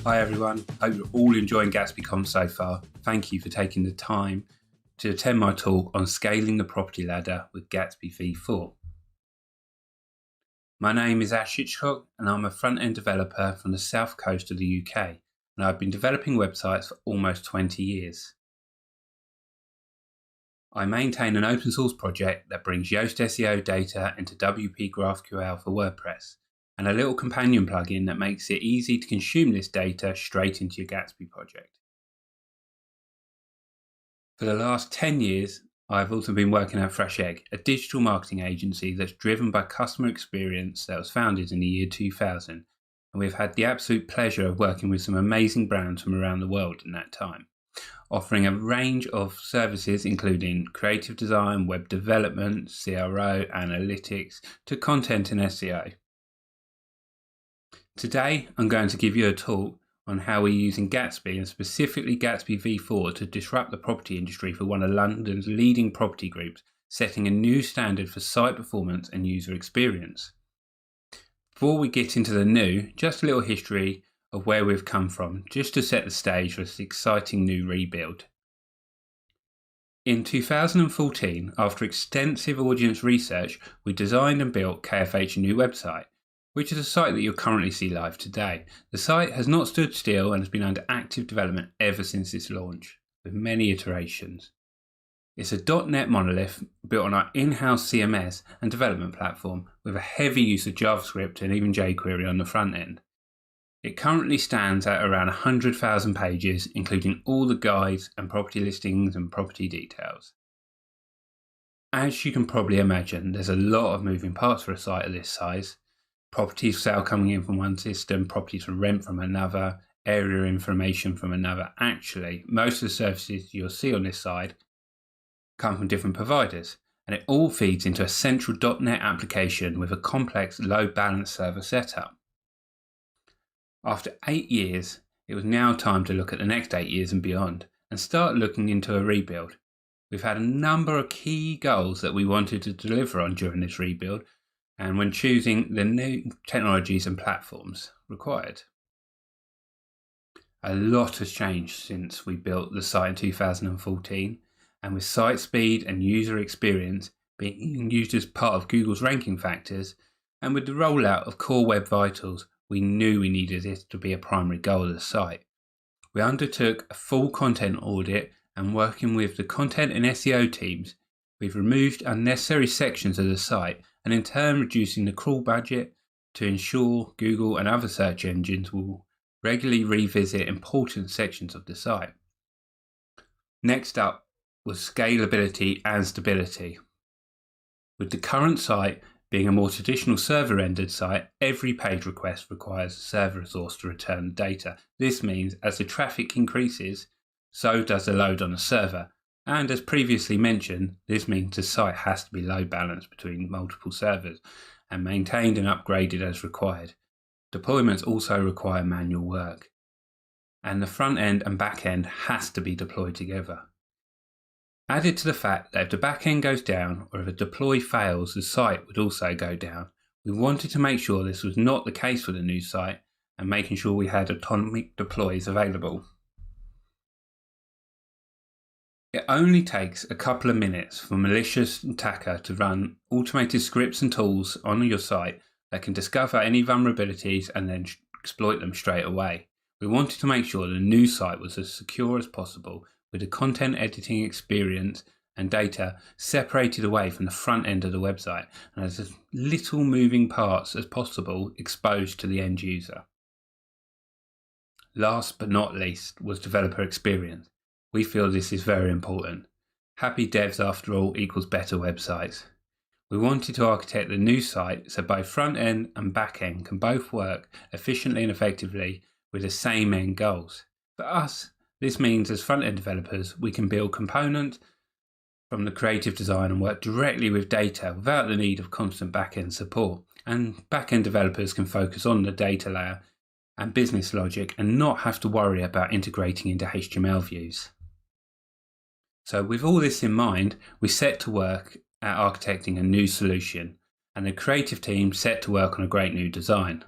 Hi everyone, hope you're all enjoying GatsbyCon so far. Thank you for taking the time to attend my talk on scaling the property ladder with Gatsby v4. My name is Ash Hitchcock and I'm a front-end developer from the south coast of the UK, and I've been developing websites for almost 20 years. I maintain an open source project that brings Yoast SEO data into WP GraphQL for WordPress, and a little companion plugin that makes it easy to consume this data straight into your Gatsby project. For the last 10 years, I've also been working at Fresh Egg, a digital marketing agency that's driven by customer experience that was founded in the year 2000, and we've had the absolute pleasure of working with some amazing brands from around the world in that time, offering a range of services including creative design, web development, CRO, analytics, to content and SEO. Today, I'm going to give you a talk on how we're using Gatsby, and specifically Gatsby v4, to disrupt the property industry for one of London's leading property groups, setting a new standard for site performance and user experience. Before we get into the new, just a little history of where we've come from, just to set the stage for this exciting new rebuild. In 2014, after extensive audience research, we designed and built KFH New Website, which is a site that you'll currently see live today. The site has not stood still and has been under active development ever since its launch, with many iterations. It's a .NET monolith built on our in-house CMS and development platform, with a heavy use of JavaScript and even jQuery on the front end. It currently stands at around 100,000 pages, including all the guides and property listings and property details. As you can probably imagine, there's a lot of moving parts for a site of this size. Properties for sale coming in from one system, properties for rent from another, area information from another. Actually, most of the services you'll see on this side come from different providers, and it all feeds into a central .NET application with a complex load balance server setup. After 8 years, it was now time to look at the next 8 years and beyond, and start looking into a rebuild. We've had a number of key goals that we wanted to deliver on during this rebuild, and when choosing the new technologies and platforms required. A lot has changed since we built the site in 2014, and with site speed and user experience being used as part of Google's ranking factors, and with the rollout of Core Web Vitals, we knew we needed this to be a primary goal of the site. We undertook a full content audit, and working with the content and SEO teams, we've removed unnecessary sections of the site, and in turn reducing the crawl budget to ensure Google and other search engines will regularly revisit important sections of the site. Next up was scalability and stability. With the current site being a more traditional server-rendered site, every page request requires a server resource to return data. This means as the traffic increases, so does the load on the server. And as previously mentioned, this means the site has to be load balanced between multiple servers and maintained and upgraded as required. Deployments also require manual work, and the front end and back end has to be deployed together. Added to the fact that if the back end goes down or if a deploy fails, the site would also go down. We wanted to make sure this was not the case for the new site, and making sure we had autonomic deploys available. It only takes a couple of minutes for a malicious attacker to run automated scripts and tools on your site that can discover any vulnerabilities and then exploit them straight away. We wanted to make sure the new site was as secure as possible, with the content editing experience and data separated away from the front end of the website, and as little moving parts as possible exposed to the end user. Last but not least was developer experience. We feel this is very important. Happy devs, after all, equals better websites. We wanted to architect the new site so both front end and back end can both work efficiently and effectively with the same end goals. For us, this means as front end developers, we can build components from the creative design and work directly with data without the need of constant back end support. And back end developers can focus on the data layer and business logic and not have to worry about integrating into HTML views. So with all this in mind, we set to work at architecting a new solution, and the creative team set to work on a great new design.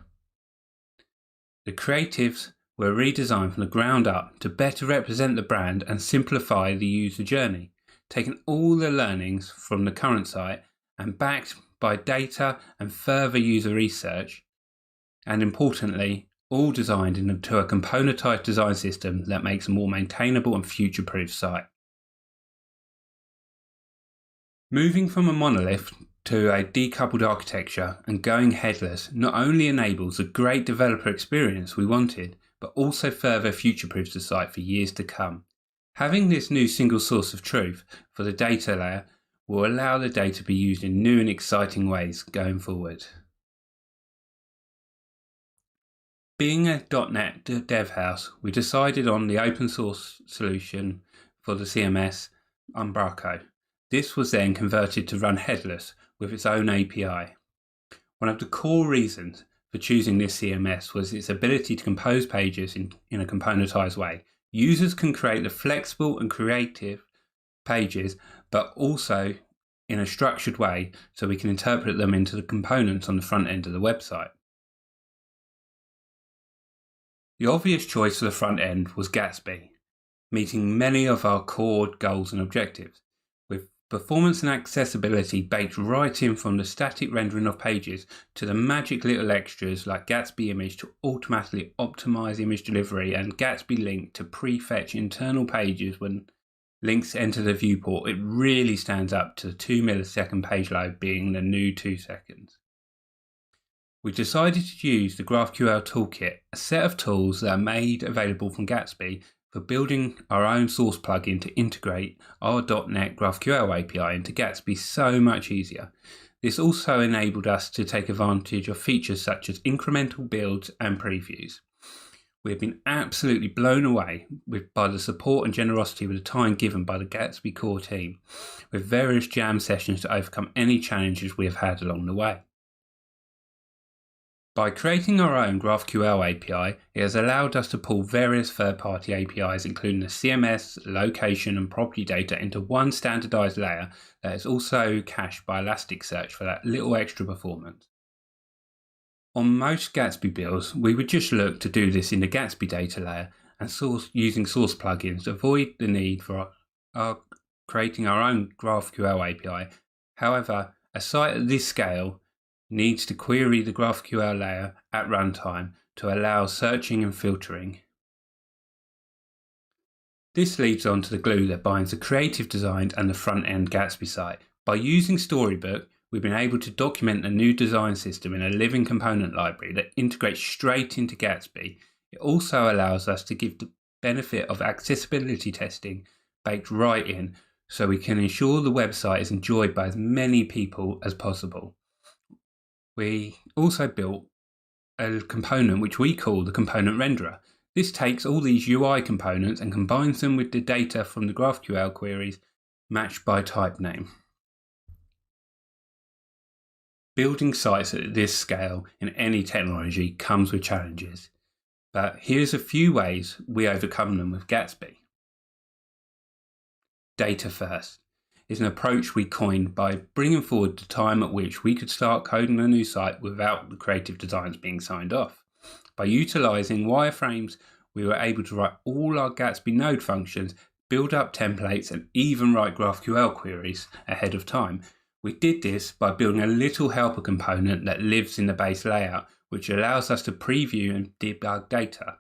The creatives were redesigned from the ground up to better represent the brand and simplify the user journey, taking all the learnings from the current site and backed by data and further user research, and importantly, all designed into a componentized design system that makes a more maintainable and future-proof site. Moving from a monolith to a decoupled architecture and going headless not only enables the great developer experience we wanted, but also further future-proofs the site for years to come. Having this new single source of truth for the data layer will allow the data to be used in new and exciting ways going forward. Being a .NET dev house, we decided on the open source solution for the CMS, Umbraco. This was then converted to run headless with its own API. One of the core reasons for choosing this CMS was its ability to compose pages in a componentized way. Users can create the flexible and creative pages, but also in a structured way so we can interpret them into the components on the front end of the website. The obvious choice for the front end was Gatsby, meeting many of our core goals and objectives, with performance and accessibility baked right in from the static rendering of pages to the magic little extras like Gatsby Image to automatically optimize image delivery and Gatsby Link to prefetch internal pages when links enter the viewport. It really stands up to the 2 millisecond page load being the new 2 seconds. We decided to use the GraphQL toolkit, a set of tools that are made available from Gatsby, for building our own source plugin to integrate our .NET GraphQL API into Gatsby so much easier. This also enabled us to take advantage of features such as incremental builds and previews. We have been absolutely blown away by the support and generosity with the time given by the Gatsby core team, with various jam sessions to overcome any challenges we have had along the way. By creating our own GraphQL API, it has allowed us to pull various third-party APIs, including the CMS, location, and property data into one standardized layer that is also cached by Elasticsearch for that little extra performance. On most Gatsby builds, we would just look to do this in the Gatsby data layer and using source plugins to avoid the need for creating our own GraphQL API. However, a site at this scale needs to query the GraphQL layer at runtime to allow searching and filtering. This leads on to the glue that binds the creative design and the front-end Gatsby site. By using Storybook, we've been able to document a new design system in a living component library that integrates straight into Gatsby. It also allows us to give the benefit of accessibility testing baked right in, so we can ensure the website is enjoyed by as many people as possible. We also built a component which we call the component renderer. This takes all these UI components and combines them with the data from the GraphQL queries matched by type name. Building sites at this scale in any technology comes with challenges, but here's a few ways we overcome them with Gatsby. Data first is an approach we coined by bringing forward the time at which we could start coding a new site without the creative designs being signed off. By utilizing wireframes, we were able to write all our Gatsby Node functions, build up templates, and even write GraphQL queries ahead of time. We did this by building a little helper component that lives in the base layout, which allows us to preview and debug data.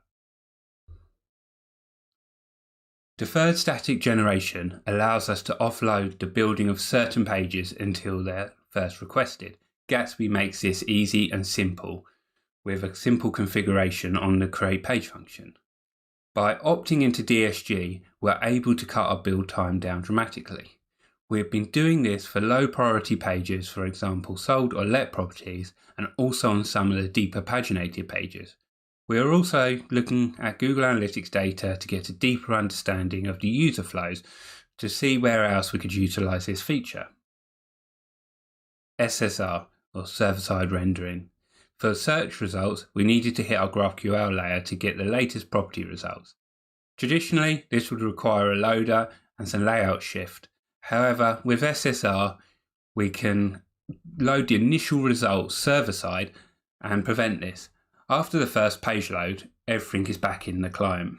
Deferred static generation allows us to offload the building of certain pages until they're first requested. Gatsby makes this easy and simple with a simple configuration on the create page function. By opting into DSG, we're able to cut our build time down dramatically. We've been doing this for low priority pages, for example sold or let properties, and also on some of the deeper paginated pages. We are also looking at Google Analytics data to get a deeper understanding of the user flows to see where else we could utilize this feature. SSR, or server-side rendering. For search results, we needed to hit our GraphQL layer to get the latest property results. Traditionally, this would require a loader and some layout shift. However, with SSR, we can load the initial results server-side and prevent this. After the first page load, everything is back in the client.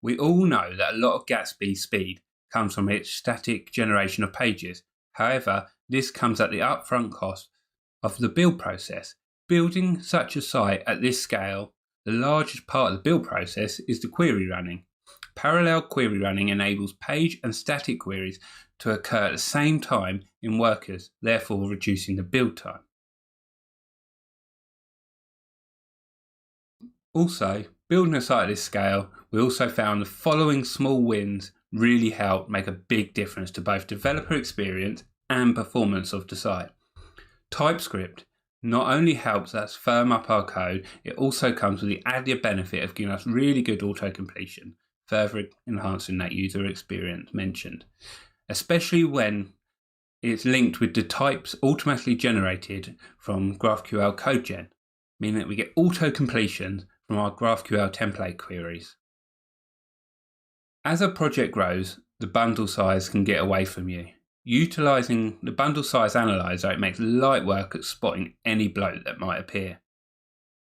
We all know that a lot of Gatsby speed comes from its static generation of pages. However, this comes at the upfront cost of the build process. Building such a site at this scale, the largest part of the build process is the query running. Parallel query running enables page and static queries to occur at the same time in workers, therefore reducing the build time. Also, building a site at this scale, we also found the following small wins really help make a big difference to both developer experience and performance of the site. TypeScript not only helps us firm up our code, it also comes with the added benefit of giving us really good autocompletion, further enhancing that user experience mentioned, especially when it's linked with the types automatically generated from GraphQL CodeGen, meaning that we get auto-completion from our GraphQL template queries. As a project grows, the bundle size can get away from you. Utilizing the bundle size analyzer, it makes light work at spotting any bloat that might appear.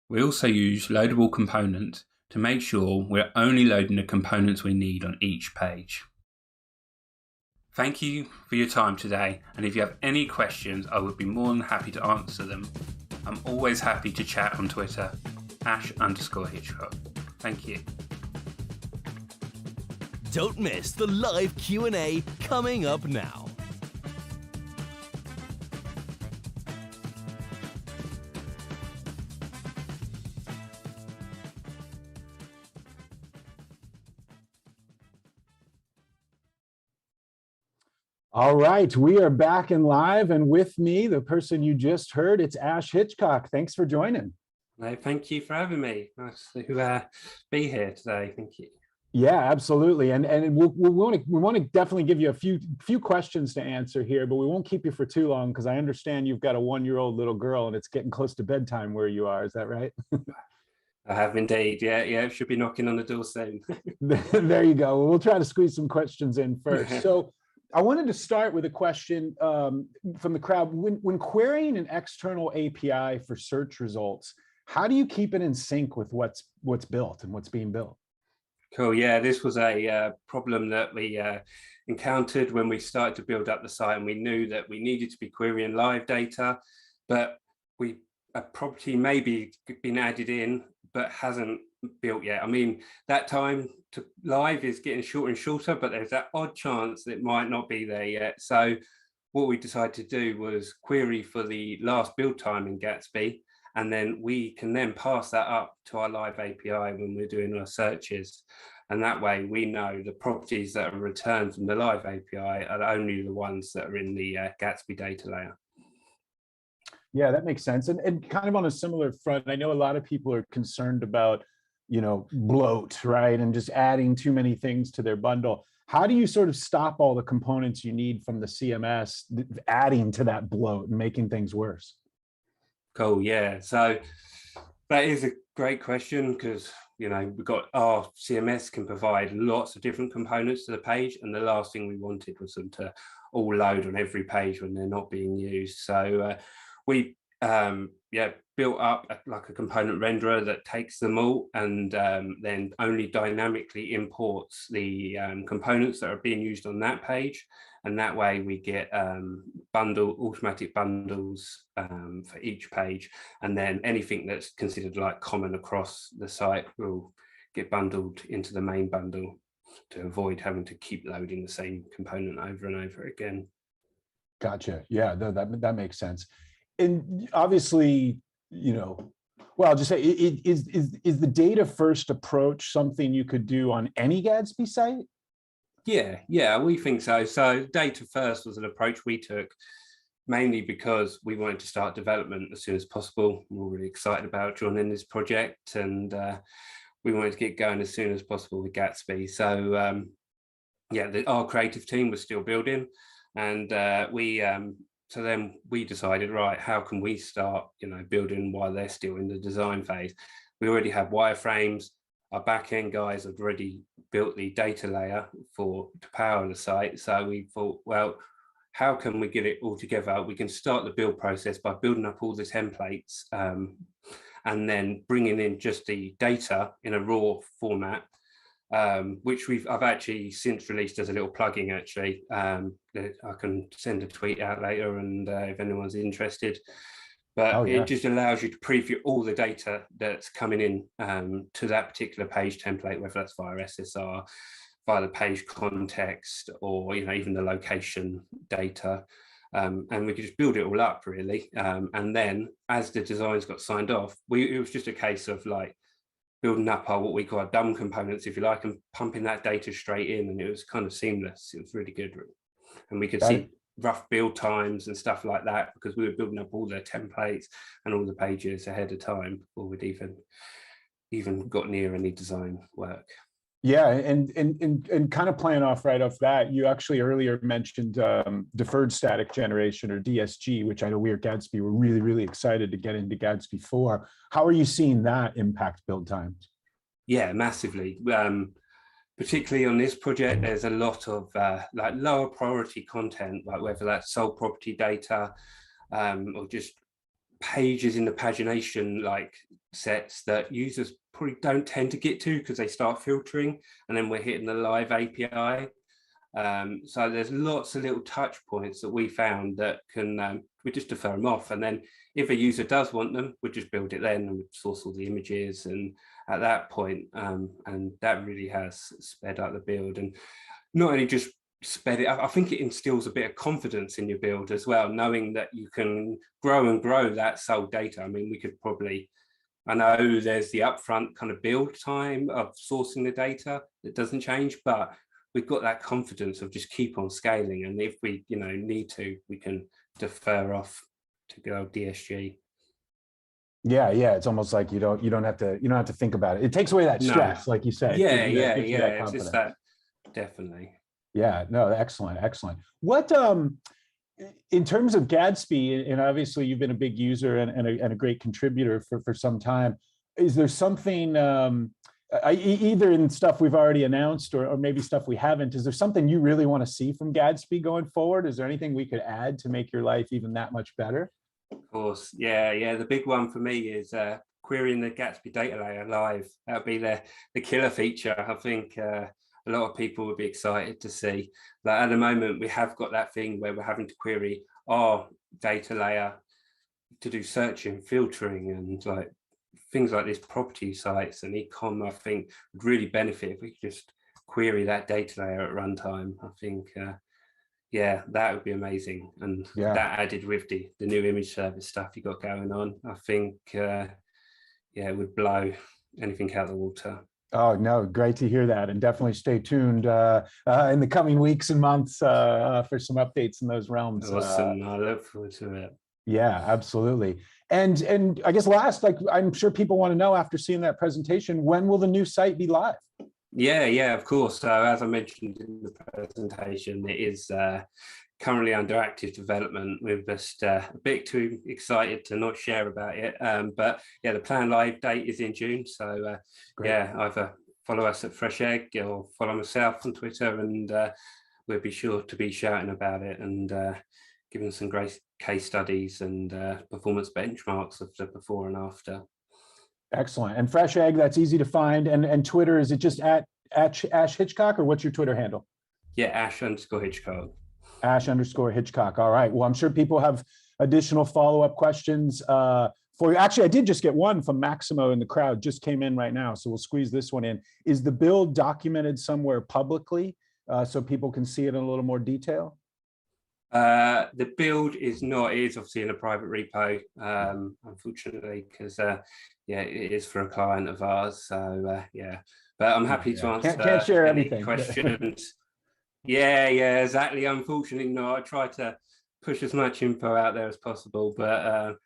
We also use loadable components to make sure we're only loading the components we need on each page. Thank you for your time today, and if you have any questions, I would be more than happy to answer them. I'm always happy to chat on Twitter, Ash_Hitchcock. Thank you. Don't miss the live Q&A coming up now. All right, we are back and live, and with me, the person you just heard, it's Ash Hitchcock. Thanks for joining. No, thank you for having me. Nice to be here today. Thank you. Yeah, absolutely. And we want to definitely give you a few questions to answer here, but we won't keep you for too long because I understand you've got a 1-year-old little girl and it's getting close to bedtime where you are. Is that right? I have indeed. Yeah, should be knocking on the door soon. There you go. We'll try to squeeze some questions in first. So I wanted to start with a question from the crowd. When querying an external API for search results, how do you keep it in sync with what's built and what's being built? Cool. Yeah, this was a problem that we encountered when we started to build up the site, and we knew that we needed to be querying live data, but a property maybe been added in but hasn't built yet. I mean, that time to live is getting shorter and shorter, but there's that odd chance that it might not be there yet. So what we decided to do was query for the last build time in Gatsby, and then we can then pass that up to our live API when we're doing our searches. And that way we know the properties that are returned from the live API are only the ones that are in the Gatsby data layer. Yeah, that makes sense. And kind of on a similar front, I know a lot of people are concerned about, bloat, right? And just adding too many things to their bundle. How do you sort of stop all the components you need from the CMS adding to that bloat and making things worse? Cool. Yeah. So that is a great question because, we've got our CMS can provide lots of different components to the page. And the last thing we wanted was them to all load on every page when they're not being used. So we built up like a component renderer that takes them all and then only dynamically imports the components that are being used on that page. And that way we get automatic bundles for each page. And then anything that's considered like common across the site will get bundled into the main bundle to avoid having to keep loading the same component over and over again. Gotcha. Yeah, that makes sense. And obviously, well, I'll just say, is the data first approach something you could do on any Gatsby site? Yeah, we think so. So data first was an approach we took mainly because we wanted to start development as soon as possible. We were really excited about joining this project and we wanted to get going as soon as possible with Gatsby. So our creative team was still building and so then we decided, right, how can we start, building while they're still in the design phase? We already have wireframes. Our back-end guys had already built the data layer to power the site. So we thought, well, how can we get it all together? We can start the build process by building up all the templates and then bringing in just the data in a raw format, which I've actually since released as a little plugin actually. That I can send a tweet out later, and if anyone's interested. But it just allows you to preview all the data that's coming in to that particular page template, whether that's via SSR, via the page context, or even the location data. And we could just build it all up really. And then as the designs got signed off, it was just a case of like building up what we call our dumb components, if you like, and pumping that data straight in, and it was kind of seamless. It was really good. And we could see rough build times and stuff like that, because we were building up all the templates and all the pages ahead of time before we'd even got near any design work. Yeah, and kind of playing off right off that, you actually earlier mentioned deferred static generation, or DSG, which I know we at Gatsby were really, really excited to get into Gatsby 4. How are you seeing that impact build times? Yeah, massively. Particularly on this project, there's a lot of like lower priority content, like whether that's sold property data or just pages in the pagination like sets that users probably don't tend to get to because they start filtering, and then we're hitting the live API. So there's lots of little touch points that we found that can we just defer them off, and then if a user does want them, we just build it then and we source all the images, and at that point, and that really has sped up the build, and not only just sped it up, I think it instills a bit of confidence in your build as well, knowing that you can grow and grow that sold data. I mean, we could probably, I know there's the upfront kind of build time of sourcing the data that doesn't change, but we've got that confidence of just keep on scaling, and if we need to, we can defer off to go DSG. Yeah, it's almost like you don't have to think about it. It takes away that stress, like you said. Yeah, it's just that, definitely. Yeah, no, excellent. What in terms of Gatsby, and obviously you've been a big user and a great contributor for some time, is there something either in stuff we've already announced or maybe stuff we haven't, is there something you really want to see from Gatsby going forward? Is there anything we could add to make your life even that much better? Of course, yeah. The big one for me is querying the Gatsby data layer live. That would be the killer feature. I think a lot of people would be excited to see. Like at the moment, we have got that thing where we're having to query our data layer to do searching, filtering, and like things like this, property sites and e-com. I think would really benefit if we could just query that data layer at runtime. I think. Yeah, that would be amazing, and that added with the new image service stuff you got going on, I think, it would blow anything out of the water. Oh no, great to hear that, and definitely stay tuned in the coming weeks and months for some updates in those realms. Awesome, I look forward to it. Yeah, absolutely. And I guess last, like I'm sure people want to know after seeing that presentation, when will the new site be live? Yeah, of course. So as I mentioned in the presentation, it is currently under active development. We're just a bit too excited to not share about it. But yeah, the planned live date is in June. So either follow us at Fresh Egg or follow myself on Twitter, and we'll be sure to be shouting about it and giving some great case studies and performance benchmarks of the before and after. Excellent. And Fresh Egg, that's easy to find. And Twitter, is it just at Ash Hitchcock, or what's your Twitter handle? Yeah, Ash_Hitchcock. Ash_Hitchcock. All right. Well, I'm sure people have additional follow-up questions for you. Actually, I did just get one from Maximo in the crowd, just came in right now. So we'll squeeze this one in. Is the build documented somewhere publicly so people can see it in a little more detail? The build is not, it is obviously in a private repo, unfortunately, because it is for a client of ours. So but I'm happy to answer can't share any everything. questions. yeah, exactly. Unfortunately, no, I try to push as much info out there as possible, but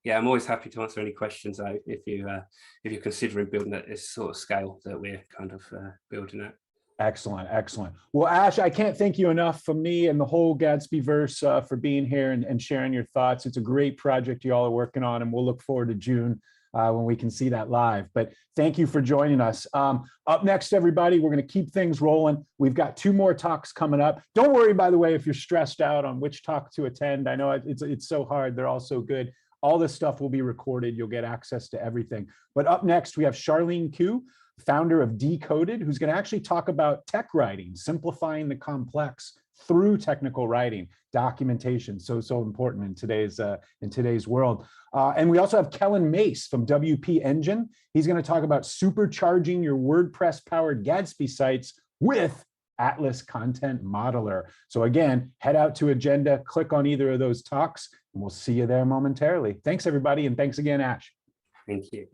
I'm always happy to answer any questions though, if you're considering building at this sort of scale that we're kind of building at. Excellent. Well, Ash, I can't thank you enough from me and the whole Gatsby verse for being here and sharing your thoughts. It's a great project you all are working on, and we'll look forward to June when we can see that live. But thank you for joining us. Up next, everybody, we're going to keep things rolling. We've got 2 more talks coming up. Don't worry, by the way, if you're stressed out on which talk to attend. I know it's so hard. They're all so good. All this stuff will be recorded. You'll get access to everything. But up next, we have Charlene Koo, founder of Decoded, who's going to actually talk about tech writing, simplifying the complex through technical writing, documentation, so important in today's world. And we also have Kellen Mace from WP Engine. He's going to talk about supercharging your WordPress-powered Gatsby sites with Atlas Content Modeler. So again, head out to Agenda, click on either of those talks, and we'll see you there momentarily. Thanks, everybody, and thanks again, Ash. Thank you.